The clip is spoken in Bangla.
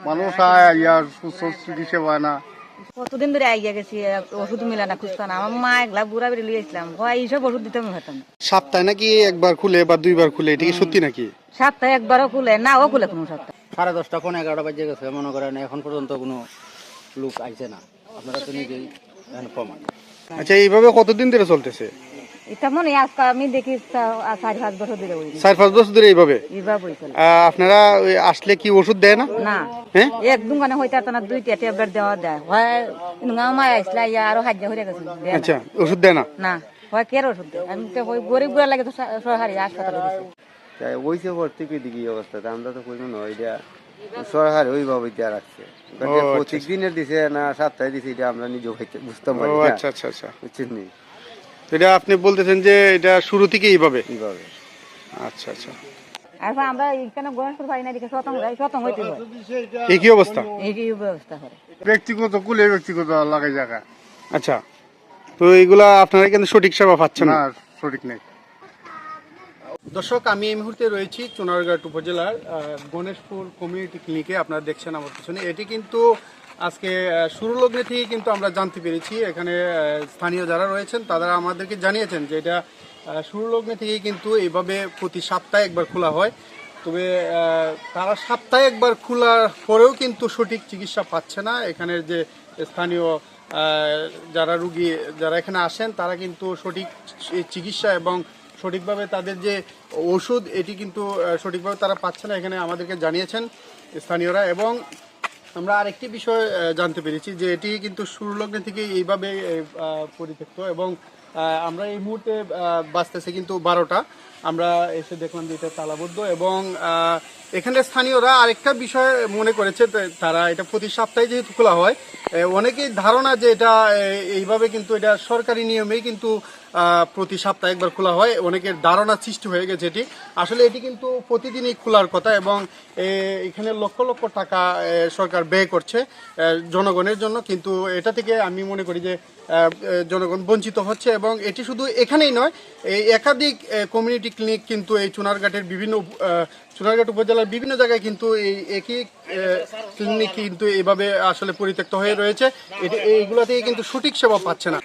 মানুষ আয় ইয়ার সুস্থ চিকিৎসা পায় না। কতদিন ধরে আইয়া গেছি, ওষুধ মিলে না, খুঁজতো না। আমার মা একলা বুড়া বেরিয়ে লিয়েছিলাম, এইসব ওষুধ দিতে আমি হতাম না। সপ্তাহে নাকি একবার খুলে বা দুইবার খুলে, এটা কি সত্যি নাকি? সপ্তাহে একবারও খুলে না, ও খুলে কোনো সপ্তাহে। 10:30 পৌনে 11টা বাজে গেছে, মনে করেন এখন পর্যন্ত কোনো লোক আইছে না। আপনারা তো নিজেই প্রমাণ। আচ্ছা, এইভাবে কতদিন ধরে চলতেছে? এটা মনে আজকে আমি দেখি 4-5 বছর ধরে ওই 4-5 বছর ধরে এইভাবে? এইভাবে চলে। আপনারা ওই আসলে কি ওষুধ দেয় না? না, হ্যাঁ, এক দোকানে হইতে না, 2টা ট্যাবলেট দেওয়া দেয় হয়। মা আসলে আরো হাজ্য হয়ে গেছে। আচ্ছা, ওষুধ দেয় না? না, হয় কের ওষুধ দেয়। আমি তো ওই গরিব বুড়া লাগে তো সরকারি হাসপাতালে দিচ্ছে। ওইসব ভর্তি কি অবস্থা, আমরা তো কই মনে হয় এটা সরকার ওইভাবে দেওয়া রাখছে। প্রত্যেক দিনের দিছে না সপ্তাহে দিছে, এটা আমরা নিজেও বুঝতে পারি। আচ্ছা আচ্ছা আচ্ছা, বুঝছেন নি? এটা আপনি বলতেছেন যে এটা শুরু থেকে এইভাবে? এইভাবে। আচ্ছা আচ্ছা, আর আমরা এখানে গণেশপুর পাই না, দিকে শতং হইতে হয়। এই কি অবস্থা? এই ব্যবস্থা করে ব্যক্তিগত কুলে ব্যক্তিগত লাগাই জায়গা। আচ্ছা, তো এইগুলা আপনারা কিন্তু সঠিক সেবা পাচ্ছেন না, না? সঠিক নেই। দর্শক, আমি এই মুহূর্তে রয়েছি চুনারঘাট উপজেলার গণেশপুর কমিউনিটি ক্লিনিকে। আপনারা দেখছেন আমার পিছনে, এটি কিন্তু আজকে শুরু লগ্নে থেকে কিন্তু আমরা জানতে পেরেছি। এখানে স্থানীয় যারা রয়েছেন তারা আমাদেরকে জানিয়েছেন যে এটা শুরু লগ্নে থেকেই কিন্তু এইভাবে প্রতি সপ্তাহে একবার খোলা হয়। তবে তারা সপ্তাহে একবার খোলার পরেও কিন্তু সঠিক চিকিৎসা পাচ্ছে না। এখানের যে স্থানীয় যারা রুগী যারা এখানে আসেন তারা কিন্তু সঠিক চিকিৎসা এবং সঠিকভাবে তাদের যে ওষুধ এটি কিন্তু সঠিকভাবে তারা পাচ্ছে না, এখানে আমাদেরকে জানিয়েছেন স্থানীয়রা। এবং আমরা আরেকটি বিষয় জানতে পেরেছি যে এটি কিন্তু সুরলগ্নে থেকে এইভাবে পরিত্যক্ত। এবং আমরা এই মুহূর্তে বাঁচতেছে কিন্তু 12টা, আমরা এসে দেখলাম যে এটা তালাবদ্ধ। এবং এখানে স্থানীয়রা আরেকটা বিষয় মনে করেছে, তারা এটা প্রতি সপ্তাহে যেহেতু খোলা হয়, অনেকেই ধারণা যে এটা এইভাবে কিন্তু এটা সরকারি নিয়মেই কিন্তু প্রতি সপ্তাহে একবার খোলা হয়। অনেকের ধারণা সৃষ্টি হয়ে গেছে এটি। আসলে এটি কিন্তু প্রতিদিনই খোলার কথা এবং এখানে লক্ষ লক্ষ টাকা সরকার ব্যয় করছে জনগণের জন্য, কিন্তু এটা থেকে আমি মনে করি যে জনগণ বঞ্চিত হচ্ছে। এবং এটি শুধু এখানেই নয়, এই একাধিক কমিউনিটি ক্লিনিক কিন্তু এই চুনারঘাটের চুনারঘাট উপজেলার বিভিন্ন জায়গায় কিন্তু এই একই ক্লিনিক কিন্তু এইভাবে আসলে পরিত্যক্ত হয়ে রয়েছে। এইগুলা থেকে কিন্তু সঠিক সেবা পাচ্ছে না।